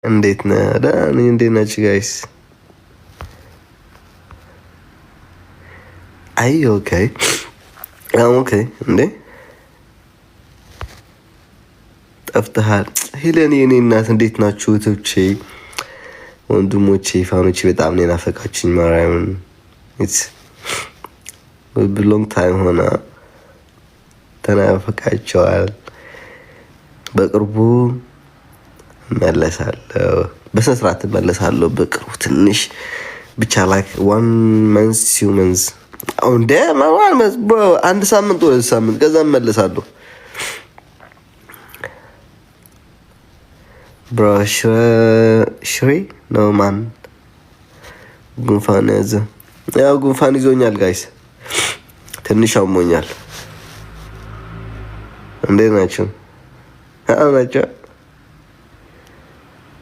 እንዴት ነህ? ደህና ነኝ። እንዴት ናችሁ ጋይስ? አይ ኦኬ ኦኬ። እንዴ ጠፍተሃል። ሄለን የኔ እናት እንዴት ናችሁ? እህቶቼ፣ ወንድሞቼ፣ ፋኖቼ በጣም ነው ናፈቃችሁኝ። ማርያምን ኢትስ ሎንግ ታይም ሆና ተናፈቃችኋል። በቅርቡ መለሳለሁ፣ በስነ ስርዓት መለሳለሁ በቅርቡ። ትንሽ ብቻ ላይክ 1 month 2 months እንደ አንድ ሳምንት ወደ ሳምንት ከዛ መለሳለሁ። ብሮ ሽሬ ነው ማን ጉንፋን ያዘ። ያው ጉንፋን ይዞኛል ጋይስ፣ ትንሽ አሞኛል። እንዴት ናቸው? ናቸው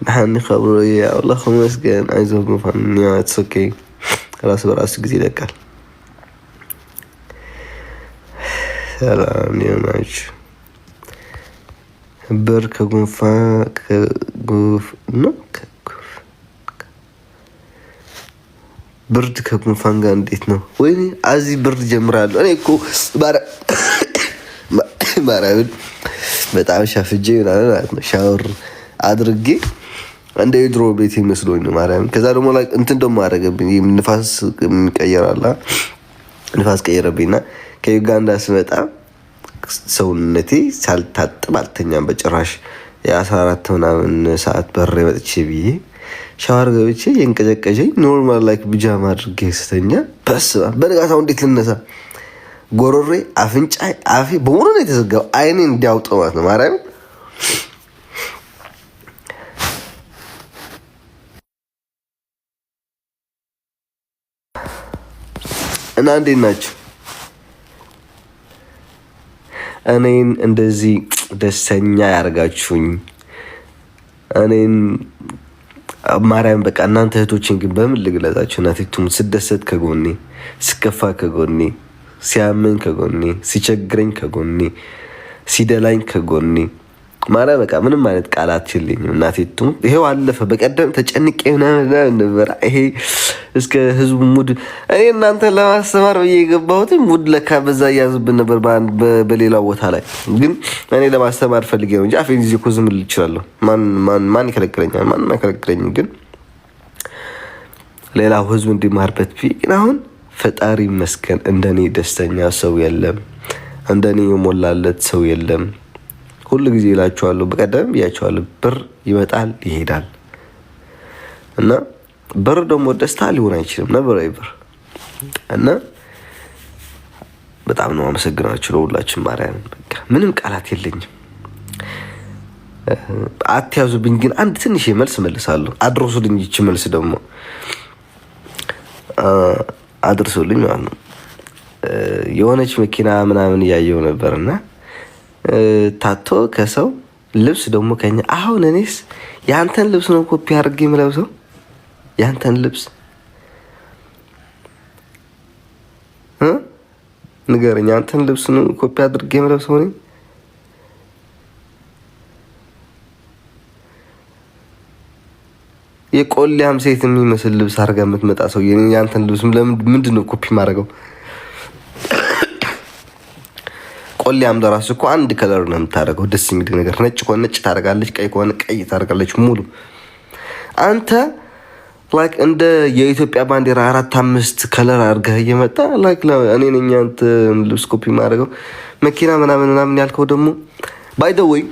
محني خبره يا الله خمس كان عايز اقول فني اتسكي خلاص براس ጊዜ ይለቃል። ሰላም ሊሆናች ብር ብርድ ከጉንፋን ጋር እንዴት ነው? ወይኔ አዚ ብርድ ጀምራለሁ። እኔ እኮ ማርያምን በጣም ሻፍጄ ማለት ነው ሻወር አድርጌ እንደ ድሮ ቤት ይመስሎኝ ነው ማርያም። ከዛ ደግሞ ላይ እንትን ደግሞ አደረገብኝ፣ ንፋስ የሚቀየራላ ንፋስ ቀየረብኝና ከዩጋንዳ ስመጣ ሰውነቴ ሳልታጥብ አልተኛም በጭራሽ። የ14 ምናምን ሰዓት በሬ መጥቼ ብዬ ሻወር ገብቼ የንቀጨቀጨኝ ኖርማል ላይክ ቢጃማ አድርጌ ስተኛ በስመ አብ። በንጋታው እንዴት ልነሳ? ጎሮሬ፣ አፍንጫ፣ አፌ በሙሉ ነው የተዘጋው። አይኔ እንዲያውጠው ማለት ነው ማርያም። እና እንዴት ናችሁ? እኔን እንደዚህ ደስተኛ ያደርጋችሁኝ እኔን ማርያም በቃ እናንተ እህቶችን ግን በምን ልግለጻችሁ? እናቴቱም ስደሰት ከጎኔ፣ ስከፋ ከጎኔ፣ ሲያመኝ ከጎኔ፣ ሲቸግረኝ ከጎኔ፣ ሲደላኝ ከጎኔ ማርያም በቃ ምንም አይነት ቃላት የለኝም። እናቴቱም ይሄው አለፈ። በቀደም ተጨንቄ ነበር። ይሄ እስከ ህዝቡ ሙድ እኔ እናንተ ለማስተማር ብዬ የገባሁት ሙድ ለካ በዛ እያዙብን ነበር በሌላው ቦታ ላይ። ግን እኔ ለማስተማር ፈልጌ ነው እንጂ አፌን ጊዜ እኮ ዝም ልል እችላለሁ። ማን ይከለክለኛል? ማንም አይከለክለኝም። ግን ሌላው ህዝቡ እንዲማርበት ግን አሁን ፈጣሪ ይመስገን እንደኔ ደስተኛ ሰው የለም፣ እንደኔ የሞላለት ሰው የለም። ሁሉ ጊዜ ይላችኋለሁ፣ በቀደም ብያችኋለሁ፣ ብር ይመጣል ይሄዳል እና ብር ደግሞ ደስታ ሊሆን አይችልም ነበር ብር። እና በጣም ነው አመሰግናችሁ ለሁላችሁም። ማርያም በቃ ምንም ቃላት የለኝም። አትያዙብኝ። ግን አንድ ትንሽ መልስ መልሳለሁ። አድርሱልኝ። ይቺ መልስ ደግሞ አድርሱልኝ ማለት ነው። የሆነች መኪና ምናምን እያየው ነበርና ታቶ ከሰው ልብስ ደግሞ ከኛ አሁን እኔስ ያንተን ልብስ ነው ኮፒ አድርጌ የምለብሰው። ያንተን ልብስ ንገረኝ። ያንተን ልብስ ነው ኮፒ አድርጌ የምለብሰው እኔ። የቆሊያም ሴት የሚመስል ልብስ አድርጋ የምትመጣ ሰው ያንተን ልብስ ምንድን ነው ኮፒ ማድረገው? ቆሊያም ለራሱ እኮ አንድ ከለር ነው የምታደርገው። ደስ የሚል ነገር ነጭ ከሆነ ነጭ ታደርጋለች፣ ቀይ ከሆነ ቀይ ታደርጋለች። ሙሉ አንተ ላይክ እንደ የኢትዮጵያ ባንዲራ 4-5 ከለር አድርገህ እየመጣ ላይክ እኔ ነኝ አንተ ልብስ ኮፒ ማድረገው። መኪና ምናምን ያልከው ደግሞ ባይ ዘ ወይ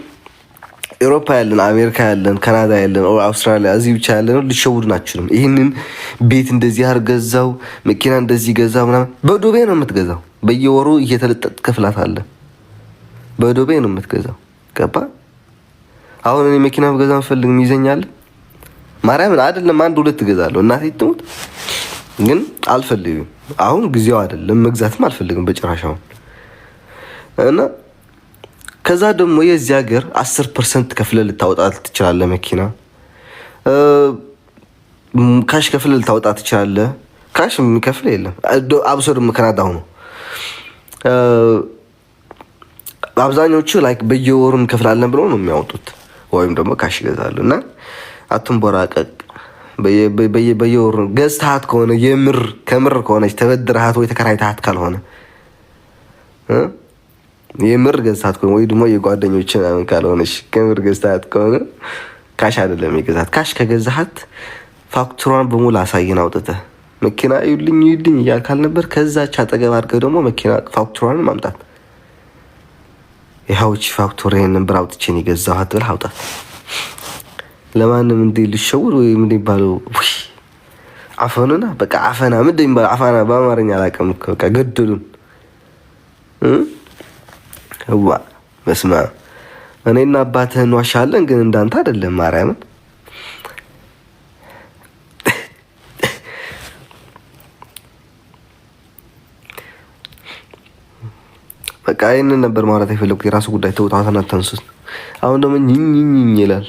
ኤሮፓ ያለን፣ አሜሪካ ያለን፣ ካናዳ ያለን፣ አውስትራሊያ እዚህ ብቻ ያለን ልሸውዱን አችልም። ይህንን ቤት እንደዚህ አርገዛው መኪና እንደዚህ ገዛው ምናምን በዱቤ ነው የምትገዛው። በየወሩ እየተለጠጥ ከፍላት አለ። በዱቤ ነው የምትገዛው። ገባ? አሁን እኔ መኪና ብገዛ ፈልግ ይዘኛል ማርያምን አይደለም 1-2 ትገዛለሁ። እናቴ ትሙት ግን አልፈልግም። አሁን ጊዜው አይደለም፣ መግዛትም አልፈልግም በጭራሽ አሁን። እና ከዛ ደግሞ የዚህ ሀገር 10% ከፍለህ ልታወጣ ትችላለህ። መኪና ካሽ ከፍለህ ልታወጣ ትችላለህ። ካሽ የሚከፍል የለም። አብሶ ደግሞ ካናዳ ሆኖ አብዛኞቹ ላይክ በየወሩ እንከፍላለን ብለው ነው የሚያወጡት፣ ወይም ደግሞ ካሽ ይገዛሉ። እና አትንቦራቀቅ። በየወሩ ገዝተሃት ከሆነ ከምር ከሆነች ተበድረሃት ወይ ተከራይተሃት ካልሆነ የምር ገዝተሃት ከሆነ ወይ ደግሞ የጓደኞች ምናምን ካልሆነች ከምር ገዝተሃት ከሆነ ካሽ አይደለም የገዛት። ካሽ ከገዛሃት ፋክቱራን በሙሉ አሳየን አውጥተህ መኪና ይልኝ እያልክ ነበር። ከዛች አጠገብ አድርገህ ደግሞ መኪና ፋክቱራን ማምጣት። ይኸውች ፋክቱራ ነበር አውጥቼን የገዛኋት ብለህ አውጣት። ለማንም እንዴ ልሸውር ወይ ምን ይባለው? አፈኑና በቃ አፈና ምን ይባለው? አፈና በአማርኛ አላውቅም እኮ በቃ ገደሉን። ህዋ በስማ እኔና አባትህ እንዋሻለን፣ ግን እንዳንተ አይደለም ማርያምን። በቃ ይሄንን ነበር ማለት የፈለኩት። የራሱ ጉዳይ ተውጣታና ተንሱት። አሁን ደግሞ ኝኝኝ ይላል።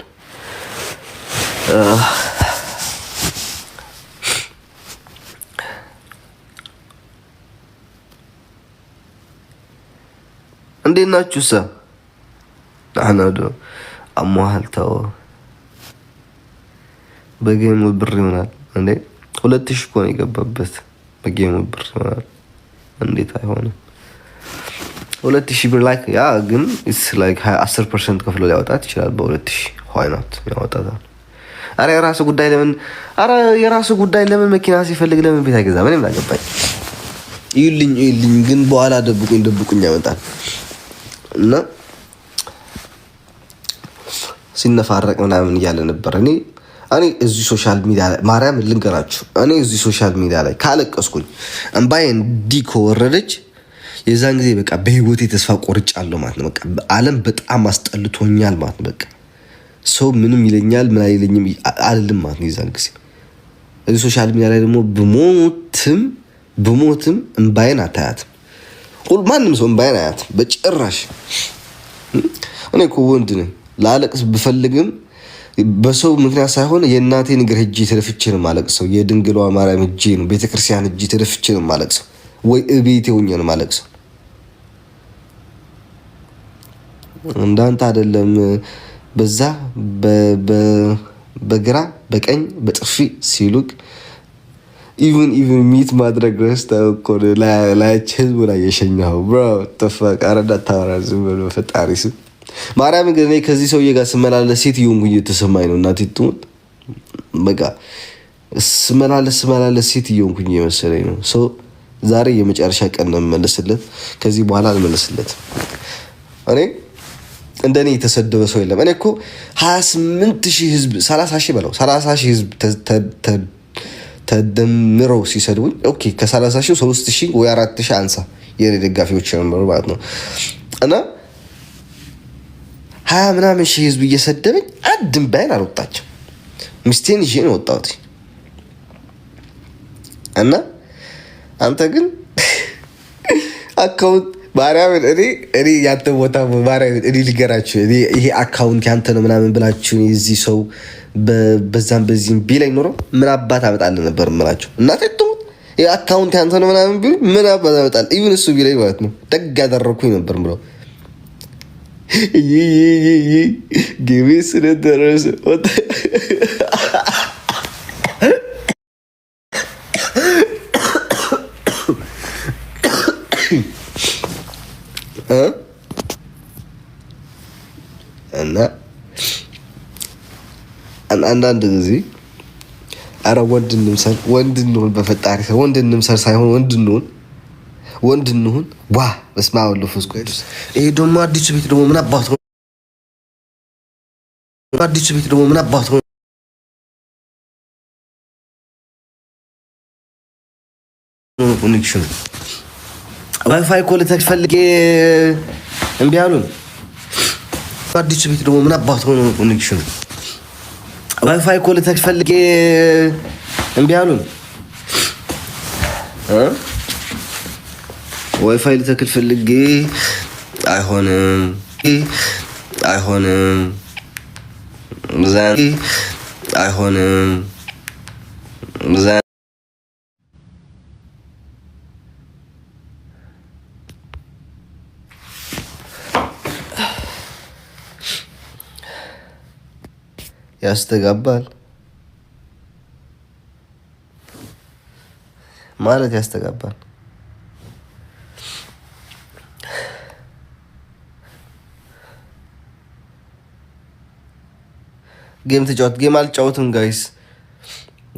እንዴት ናችሁ? አናዶ አሟሃል። ተው በጌሙ ብር ይሆናል እንዴ? 2000 እኮ ነው የገባበት። በጌሙ ብር ይሆናል እንዴት አይሆንም? 2000 ብር ላይክ ያ ግን ኢትስ ላይክ 10% ከፍሎ ሊያወጣት ይችላል። በ2000 ዋይ ኖት ያወጣታል። አረ የራሱ ጉዳይ ለምን መኪና ሲፈልግ ለምን ቤት አይገዛ? ምንም አላገባኝ። ይልኝ ግን በኋላ ደብቁኝ ያመጣል እና ሲነፋረቅ ምናምን እያለ ነበር። እኔ እዚህ ሶሻል ሚዲያ ላይ ማርያም ልንገራችሁ፣ እኔ እዚህ ሶሻል ሚዲያ ላይ ካለቀስኩኝ እምባዬ እንዲህ ከወረደች የዛን ጊዜ በቃ በህይወቴ ተስፋ ቆርጫለሁ ማለት ነው። በቃ ዓለም በጣም አስጠልቶኛል ማለት ነው። በቃ ሰው ምንም ይለኛል ምን አይለኝም አልልም ማለት ነው። የዛን ጊዜ እዚህ ሶሻል ሚዲያ ላይ ደግሞ ብሞትም እምባዬን አታያትም። ማንም ሰው እምባዬን አያትም በጭራሽ። እኔ እኮ ወንድ ነኝ። ላለቅስ ብፈልግም በሰው ምክንያት ሳይሆን የእናቴን እግር ሄጄ ተደፍቼ ነው የማለቅሰው። የድንግሏ ማርያም ሄጄ ነው ቤተክርስቲያን ሄጄ ተደፍቼ ነው የማለቅሰው። ወይ እቤቴ ሆኜ ነው የማለቅሰው። እንዳንተ አይደለም። በዛ በግራ በቀኝ በጥፊ ሲሉቅ ኢቭን ሚት ማድረግ ረስተህ እኮ ላያች ህዝቡ ላይ የሸኛው ብሮ ተፈቅ አረዳ ታወራ ዝም ብሎ ፈጣሪ ስም ማርያም። ግን እኔ ከዚህ ሰውዬ ጋር ስመላለስ ሴትዮ እንጉኝ ተሰማኝ ነው። እናቴ ትሙት በቃ ስመላለስ ሴትዮ እንጉኝ የመሰለኝ ነው። ሰው ዛሬ የመጨረሻ ቀን ነው የምመለስለት። ከዚህ በኋላ አልመለስለትም። እኔ እንደኔ የተሰደበ ሰው የለም። እኔ እኮ 28000 ህዝብ 30000 በለው 30000 ህዝብ ተደምረው ሲሰድቡኝ ኦኬ ከ30000 3000 ወይ 4000 አንሳ የኔ ደጋፊዎች ነበሩ ማለት ነው። እና 20 ምናምን ሺህ ህዝብ እየሰደበኝ አንድም ባይን አልወጣቸው። ሚስቴን ይዤ ነው ወጣሁት። እና አንተ ግን አካውንት ማርያምን እኔ ያንተ ቦታ ማርያምን እኔ ልገራችሁ ይሄ አካውንት ያንተ ነው ምናምን ብላችሁ እዚህ ሰው በዛም በዚህም ቢለኝ ኖሮ ምን አባት አመጣልህ ነበር የምላቸው። እናቴ ትሙት ይሄ አካውንት ያንተ ነው ምናምን ቢሉ ምን አባት አመጣልህ? ኢቭን እሱ ቢለኝ ማለት ነው ደግ ያደረኩኝ ነበር ብለው ጊዜ ስለደረሰ እና አንዳንድ ጊዜ አረ ወንድ እንሁን በፈጣሪ ሰው ወንድ እንምሰል ሳይሆን ወንድ እንሁን። ዋ በስመ አብ ወወልድ ወመንፈስ ቅዱስ። ይሄ ደግሞ አዲሱ ቤት ደግሞ ምን አባቱ ነው? አዲሱ ቤት ደግሞ ምን አባቱ ነው? ኮኔክሽን ዋይፋይ ኮል ተፈልጌ እምቢ አሉን። አዲሱ ቤት ደግሞ ምን አባቱ ነው? ኮኔክሽን ዋይፋይ ኮል ተፈልጌ እምቢ አሉን። ዋይፋይ ልተክል ፈልጌ አይሆንም ያስተጋባል ማለት ያስተጋባል። ጌም ተጫወት። ጌም አልጫወትም ጋይስ።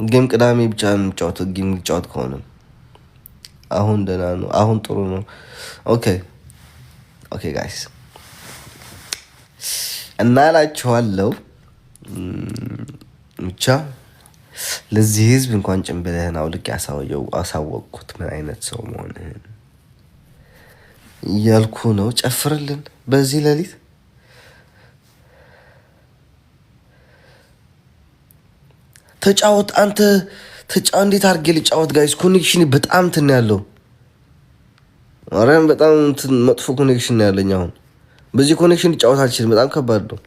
ጌም ቅዳሜ ብቻ ነው የምጫወተው። ጌም ልጫወት ከሆነ አሁን ደህና ነው። አሁን ጥሩ ነው። ኦኬ ጋይስ እና እላችኋለሁ ብቻ ለዚህ ህዝብ እንኳን ጭንብልህን አውልቅ አሳወቅኩት ምን አይነት ሰው መሆንህን እያልኩ ነው። ጨፍርልን በዚህ ሌሊት ተጫወት አንተ እንዴት አድርጌ ልጫወት ጋይስ? ኮኔክሽን በጣም እንትን ያለው አረን በጣም መጥፎ ኮኔክሽን ነው ያለኝ። አሁን በዚህ ኮኔክሽን ልጫወት አልችልም። በጣም ከባድ ነው።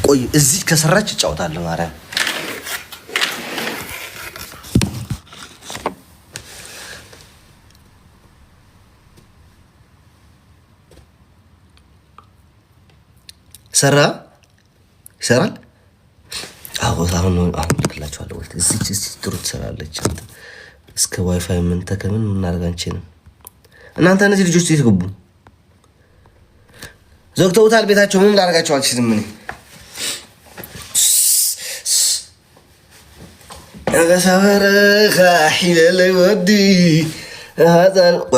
ቆይ እዚህ ከሰራች እጫወታለሁ ማርያም። ይሰራል። አሁን ልክላችኋለሁ። እዚህ ጥሩ ትሰራለች። እስከ ዋይፋይ ምን ተከምን ምናደርግ አንችልም። እናንተ እነዚህ ልጆች የት ገቡ? ዘግተውታል ቤታቸው። ምን ላደርጋቸው አልችልም። ምን ሰበረኻ ሒለለ ወዲ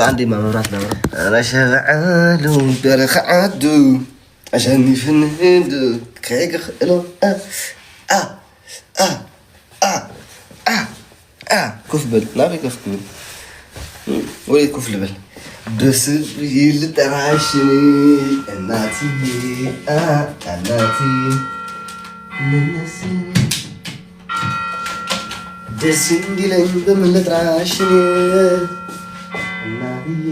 አንዴ ማመራት ነበር ረሸበዓሉ በረኸዓዱ አሸኒፍን ህንድ ከይግኽእሎ ኮፍ በል ናበ ከፍ ክብል ወዴት ኮፍ ልበል? ደስ ይል ጠራሽን እናትዬ ደስ እንዲለኝ በምን ልጥራሽን እናትዬ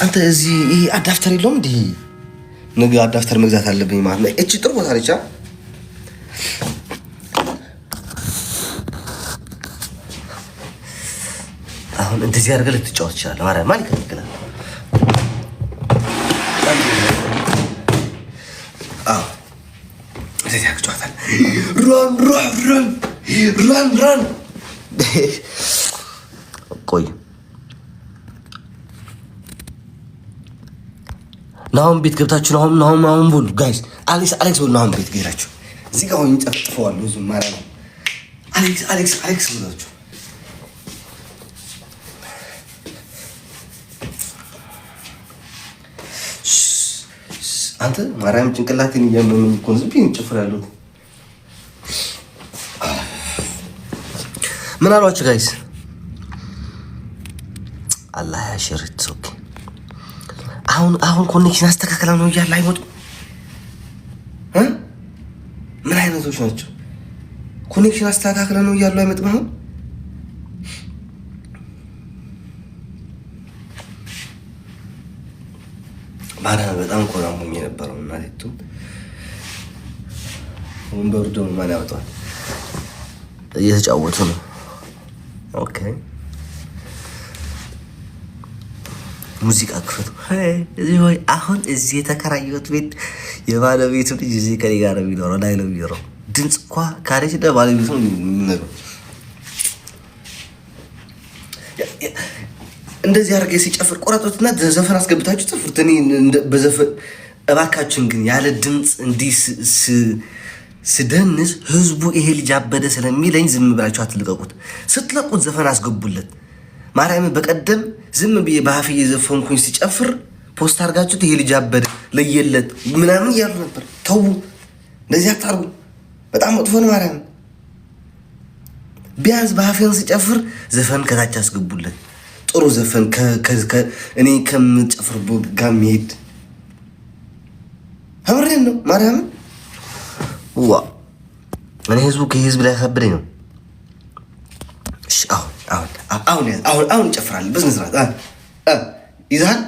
አንተ እዚህ ይሄ አዳፍተር የለውም እንዴ? ነገ አዳፍተር መግዛት አለብኝ ማለት ነው። እቺ ጥሩ ቦታ ነች። አሁን እንደዚህ አድርገህ ልትጫወት ትችላለህ። ማርያም ማን ይከለክላል? እንደዚህ አድርገህ ትጫወታለህ። ራን ቆይ ናሁን ቤት ገብታችሁ ናሁን ብሉ ጋይስ። አሌክስ ብሉ። ናሁን ቤት ገብታችሁ እዚህ ጋር ሆኜ ጨፍጥፈዋለሁ። ብዙ ማርያም አሌክስ ብላችሁ አንተ ማርያም ጭንቅላቴን እያመመኝ እኮ ነው። ዝም ብዬ ጨፍራለሁ። ምን አሏችሁ ጋይስ? አላህ ያሽርት። ኦኬ አሁን ኮኔክሽን አስተካክላ ነው እያለ አይመጡም። ምን አይነቶች ናቸው? ኮኔክሽን አስተካክላ ነው እያሉ አይመጡም። አሁን ማርያም በጣም እኮ ነው አሞኝ የነበረው። እናቴቱ ወንበሩ ደግሞ ማን ያወጣዋል? እየተጫወቱ ነው። ኦኬ ሙዚቃ ክፈቱ። አሁን እዚህ የተከራየሁት ቤት የባለቤቱ ልጅ እዚህ ከኔ ጋር ነው የሚኖረው። ላይ ነው የሚኖረው። ድምፅ እኳ ካሬች ደ ባለቤቱ የሚነግረው እንደዚህ አድርጌ ሲጨፍር ቆረጦትና ዘፈን አስገብታችሁ ጽፉት። እኔ በዘፈን እባካችሁን ግን ያለ ድምፅ እንዲህ ስደንስ ህዝቡ ይሄ ልጅ አበደ ስለሚለኝ ዝም ብላችሁ አትልቀቁት። ስትለቁት ዘፈን አስገቡለት። ማርያም በቀደም ዝም ብዬ በአፌ የዘፈንኩኝ ሲጨፍር ፖስት አድርጋችሁት ይሄ ልጅ አበደ ለየለት ምናምን እያሉ ነበር። ተው እንደዚህ አታርጉ። በጣም መጥፎ ነው። ማርያም ቢያንስ በአፌን ሲጨፍር ዘፈን ከታች አስገቡለት። ጥሩ ዘፈን እኔ ከምጨፍር ጋር የሚሄድ አምሬን ነው። ማርያም እኔ ህዝቡ ከህዝብ ላይ ያሳብደኝ ነው። አሁን እንጨፍራለን በስነ ስርዓት ይዛል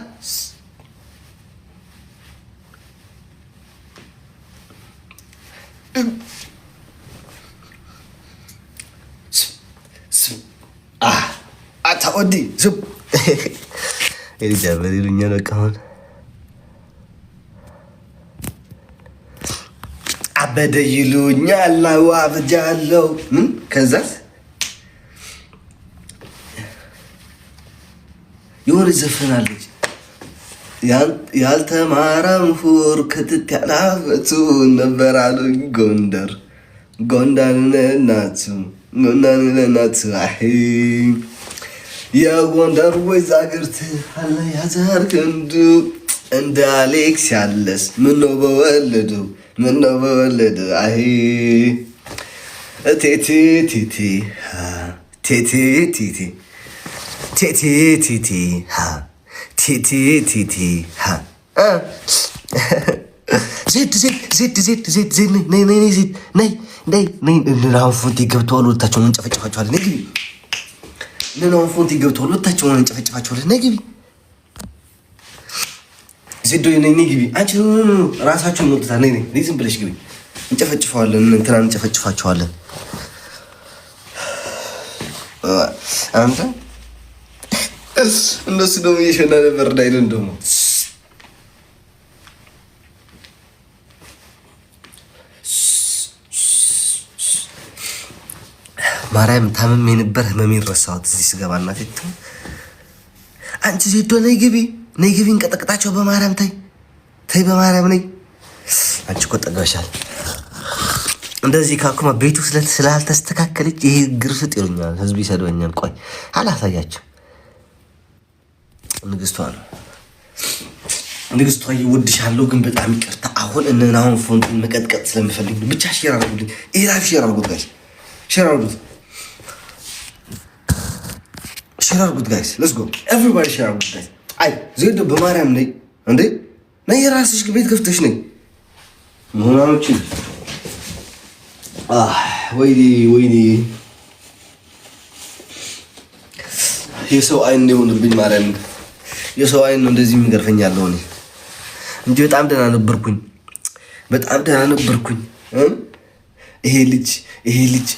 አታወዲ ሱብ ኤሊጃ በሪሉኛ ነው ካሁን አበደ ይሉኛል አዋብጃለሁ ከዛስ የሆነ ዘፈናለች ያልተማረ ምሁር ክትት ያላፈቱ ነበር አሉኝ ጎንደር አሒ የጎንደር ወይዛግርት አለ ያዘር ክንዱ እንደ አሌክስ ያለስ ምነው በወለዱ አሂ ቴቴ ፎንቲ ገብተዋል። ወታቸውን እንጨፈጭፋቸዋለን። ነይ ግቢ። ፎንቲ ገብተዋል። ወታቸውን እንጨፈጭፋቸዋለን። ነይ ግቢ። ዜዶ ነይ ግቢ። አንቺ ራሳችሁን ወጥታ ነይ ዝም ብለሽ ግቢ። እንጨፈጭፈዋለን። እንትናን እንጨፈጭፋቸዋለን። አንተ እነሱ ደግሞ እየሸና ነበር ዳይለን ደግሞ ማርያም ታመም የነበር ህመሜን ረሳሁት። እዚህ ስገባ እናቴ አንቺ ዜዶ ነይ ግቢ እንቀጠቅጣቸው በማርያም ተይ በማርያም ነይ። አንቺ እኮ ጠግበሻል። እንደዚህ ካኩማ ቤቱ ስላልተስተካከለች ይሄ ግርፍጥ ይሉኛል፣ ህዝብ ይሰድበኛል። ቆይ አላሳያቸው። ንግስቷ ይወድሻለሁ፣ ግን በጣም ይቅርታ። አሁን አሁን ፎንቱን መቀጥቀጥ ስለምፈልግ ነው። ብቻ ሼር አድርጉልኝ። ኢላፍ ሼር አድርጉት ጋይስ፣ ሼር አድርጉት ጋይስ። ሌትስ ጎ ኤቭሪባዲ ሼር አድርጉት ጋይስ። አይ ዜዶ በማርያም ነይ እንዴ! ነይ የራስሽ ቤት ከፍተሽ ነይ። መሆናኖች ወይኔ የሰው አይን የሆንብኝ ማርያም፣ የሰው አይን ነው እንደዚህ የሚገርፈኛለሁ እኔ እንጂ በጣም ደህና ነበርኩኝ። ይሄ ልጅ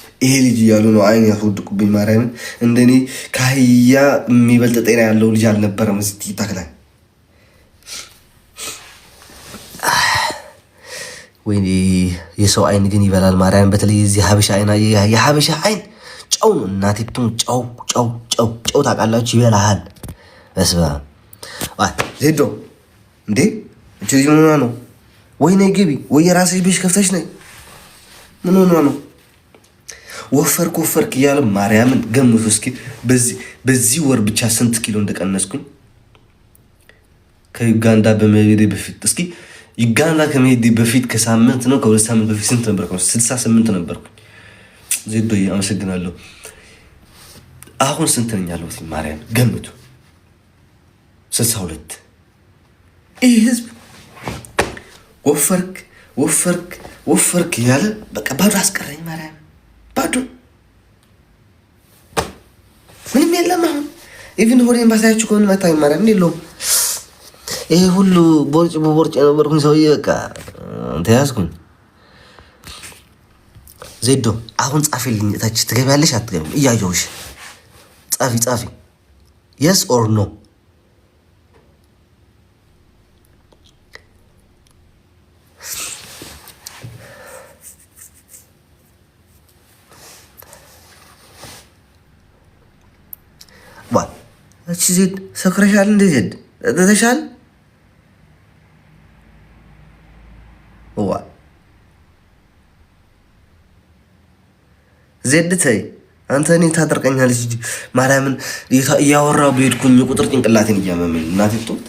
እያሉ ነው አይን ያስወድቁብኝ ማርያምን። እንደኔ ከአህያ የሚበልጥ ጤና ያለው ልጅ አልነበረም እዚህ ቲክታክ ላይ። ወይኔ የሰው አይን ግን ይበላል ማርያም። በተለይ የዚህ የሀበሻ አይን ጨው ነው እናቴ ብትሆን ጨው ታውቃላችሁ፣ ይበላሃል። በስመ አብ ዜዶ እንዴ እቺ ልጅ ምን ሆና ነው? ወይ ነይ ግቢ፣ ወይ የራስሽ ቤት ከፍተሽ ነይ። ምን ሆና ነው? ወፈርክ እያለ ማርያምን ገምቱ እስኪ። በዚህ ወር ብቻ ስንት ኪሎ እንደቀነስኩኝ ከዩጋንዳ በመሄዴ በፊት። እስኪ ዩጋንዳ ከመሄዴ በፊት ከሳምንት ነው ከሁለት ሳምንት በፊት ስንት ነበርኩ? 68 ነበርኩኝ። ዜዶ አመሰግናለሁ። አሁን ስንት ነኝ ያለሁት? ማርያም ገምቱ። 62። ይህ ህዝብ ወፈርክ እያለ በቃ ባዶ አስቀረኝ ማርያም። ባዶ ምንም የለም። አሁን ኢቭን ሆዴን ባሳያችሁ ከሆነ መታኝ ማርያም የለውም። ይሄ ሁሉ ቦርጭ የነበርኩኝ ሰውዬ በቃ ተያዝኩኝ። ዜዶ አሁን ጻፊልኝ። እታች ትገቢያለሽ አትገቢም? እያየሁሽ ጻፊ የስ ኦር ኖ። እቺ ዜድ ሰክረሻል እንደ ዜድ ተተሻል ዜድ ተይ አንተ እኔ ታጠርቀኛለች ማርያምን። እያወራሁ በሄድኩኝ ቁጥር ጭንቅላቴን እያመመኝ እናቴ ጡት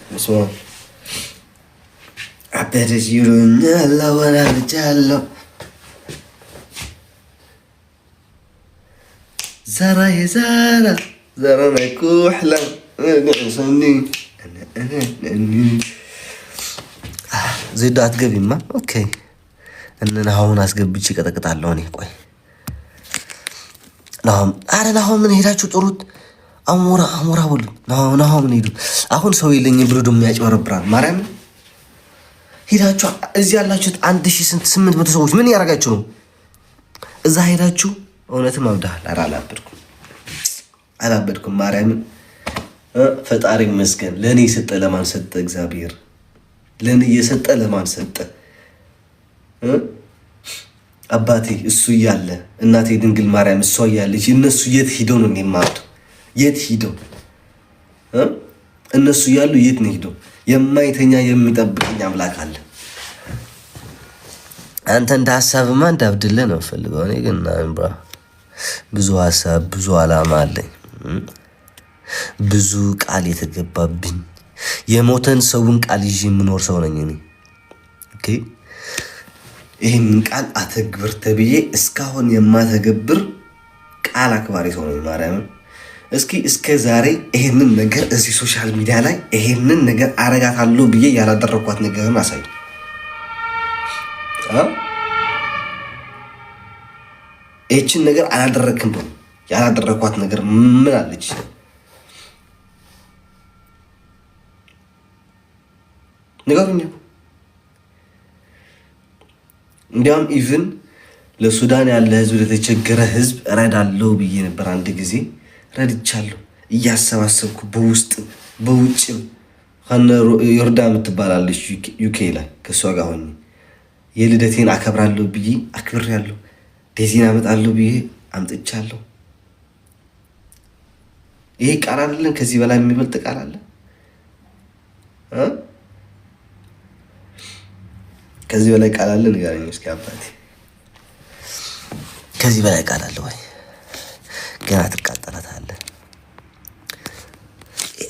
አበደሽ ይሉኛል አወራርጃለሁ። ዘራ ናይኩሕላ ሰኒ ዜዶ አትገቢማ? ኦኬ አሁን አስገብቼ ቀጠቅጣለሁ እኔ። ቆይ ናሆምን ሄዳችሁ ጥሩት። አሞራ በሉ ናሆምን ሄዱ። አሁን ሰው የለኝም ብሎ ደግሞ ያጭበረብራል። ማርያምን ሄዳችሁ እዚህ ያላችሁት 1800 ሰዎች ምን ያደርጋችሁ ነው? እዛ ሄዳችሁ እውነትም አብዳሃል። አላበድኩም። ማርያምን ፈጣሪ ይመስገን። ለእኔ የሰጠ ለማን ሰጠ? እግዚአብሔር ለእኔ የሰጠ ለማን ሰጠ? አባቴ እሱ እያለ እናቴ ድንግል ማርያም እሷ እያለች እነሱ የት ሂደው ነው የሚማሩት? የት ሂደው እነሱ እያሉ የት ነው ሂደው? የማይተኛ የሚጠብቀኝ አምላክ አለ። አንተ እንደ ሀሳብማ እንዳብድልህ ነው ፈልገው። እኔ ግን ብዙ ሀሳብ ብዙ አላማ አለኝ። ብዙ ቃል የተገባብኝ የሞተን ሰውን ቃል ይዤ የምኖር ሰው ነኝ እኔ። ኦኬ ይህንን ቃል አተግብር ተብዬ እስካሁን የማተገብር ቃል አክባሪ ሰው ነኝ። ማርያምን እስከ ዛሬ ይሄንን ነገር እዚህ ሶሻል ሚዲያ ላይ ይሄንን ነገር አረጋታለሁ ብዬ ያላደረኳት ነገርን አሳይ። ይህችን ነገር አላደረክም ነው ያላደረኳት ነገር ምን አለች? ንገሩኝ። እንዲያውም ኢቭን ለሱዳን ያለ ህዝብ ለተቸገረ ህዝብ እረዳለሁ ብዬ ነበር። አንድ ጊዜ ረድቻለሁ እያሰባሰብኩ በውስጥ በውጭም ዮርዳ የምትባላለች ዩኬ ላይ ከእሷ ጋር ሆኜ የልደቴን አከብራለሁ ብዬ አክብሬያለሁ። ዴዚን አመጣለሁ ብዬ አምጥቻለሁ። ይሄ ቃል አይደለም? ከዚህ በላይ የሚበልጥ ቃል አለ? ከዚህ በላይ ቃል አለ? ንገረኝ እስኪ አባቴ። ከዚህ በላይ ቃል አለ ወይ? ገና ትቃጠላታለህ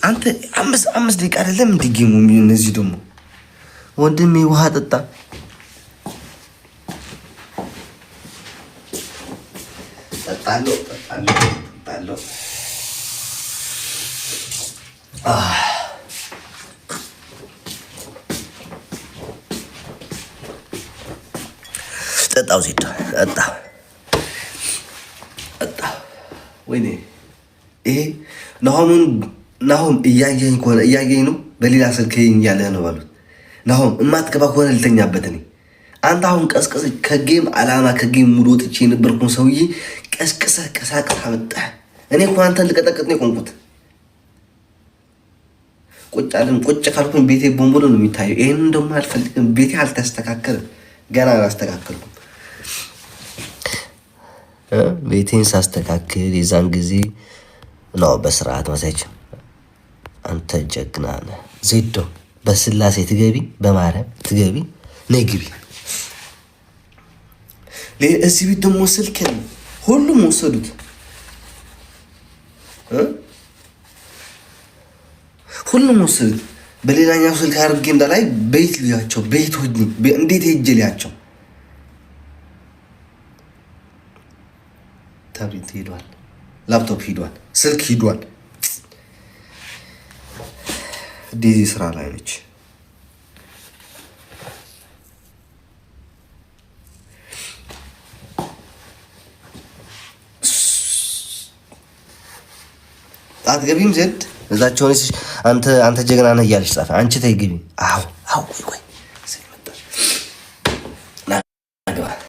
አንተ። አምስት ደቂቃ አይደለም እንዲገሙ እነዚህ ደግሞ ወንድሜ ውሃ ጠጣ። ጠጣለሁ ጠጣው ዜድ ጠጣ። ወይኔ ይሄ ናሆም እያየኝ ከሆነ እያየኝ ነው። በሌላ ስልክ እያለ ነው ባሉት። ናሆም እማትገባ ከሆነ ልተኛበት እኔ። አንተ አሁን ቀስቀስ ከጌም አላማ ከጌም ሙሉ ወጥቼ የነበርኩን ሰውዬ ቀስቅሰህ ቀሳቅሰህ አመጣህ። እኔ እኮ አንተን ልቀጠቅጥ ነው የቆምኩት። ቁጭ ካልኩኝ ቤቴ ቦምቦሎ ነው የሚታየው። ይሄንን ደግሞ አልፈልግም። ቤቴ አልተስተካከልም፣ ገና አላስተካከልኩም። ቤቴን ሳስተካክል የዛን ጊዜ ነው በስርዓት ማሳየች። አንተ ጀግና ነህ ዜዶ። በስላሴ ትገቢ፣ በማርያም ትገቢ፣ ነይ ግቢ። እዚህ ቤት ደግሞ ስልክ ሁሉም ወሰዱት። ሁሉም ወሰዱት። በሌላኛው ስልክ አድርጌ እንዳላይ ቤት ልያቸው ቤት ሆኜ እንዴት ሄጄ ልያቸው። ታብሌት ሄዷል፣ ላፕቶፕ ሄዷል፣ ስልክ ሄዷል። ዴዚ ስራ ላይ ነች። አትገቢም ዜድ እዛቸው አንተ ጀግና ነህ እያለች ጻፈ። አንቺ ተይ ግቢ። አዎ